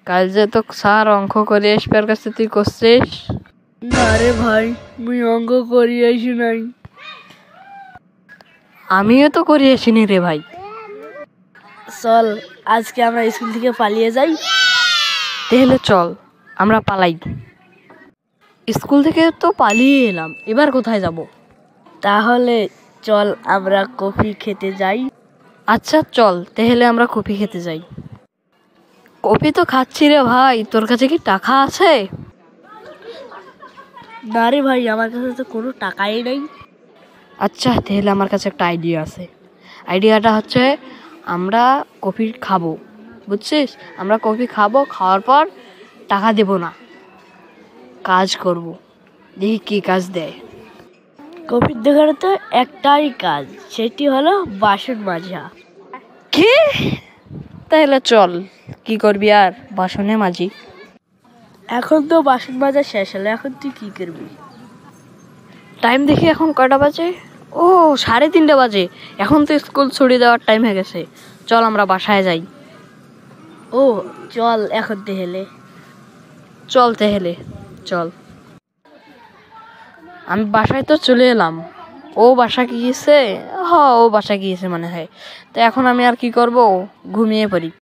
কাল যে তো স্যার অঙ্ক করে আসবার কাছে তুই করছিস? না রে ভাই, মুই অঙ্ক করি আসি নাই। আমিও তো করে আসিনি রে ভাই। চল আজকে আমরা স্কুল থেকে পালিয়ে যাই। তাহলে চল আমরা পালাই। স্কুল থেকে তো পালিয়ে এলাম, এবার কোথায় যাব? তাহলে চল আমরা কফি খেতে যাই। আচ্ছা চল তাহলে আমরা কফি খেতে যাই। কফি তো খাচ্ছি রে ভাই, তোর কাছে কি টাকা আছে? না রে ভাই, আমার কাছে তো কোনো টাকাই নেই। আচ্ছা তাহলে আমার কাছে একটা আইডিয়া আছে। আইডিয়াটা হচ্ছে আমরা কফি খাবো, বুঝছিস? আমরা কফি খাবো, খাওয়ার পর টাকা দেব না, কাজ করব, দেখি কি কাজ দেয়। কফির দোকানে তো একটাই কাজ, সেটি হলো বাসন মাজা। কি? তাহলে চল, কি করবি আর, বাসনে মাজি। এখন তো বাসন মাজা শেষ হলো, এখন তুই কি করবি? টাইম দেখি এখন কয়টা বাজে। ও 3:30 বাজে, এখন তো স্কুল ছুটি দেওয়ার টাইম হয়ে গেছে। চল আমরা বাসায় যাই। ও চল এখন তাহলে। চল তাহলে চল। আমি বাসায় তো চলে এলাম। ও বাসা গিয়েছে, ও বাসা গিয়েছে মনে হয়। তো এখন আমি আর কি করব, ঘুমিয়ে পড়ি।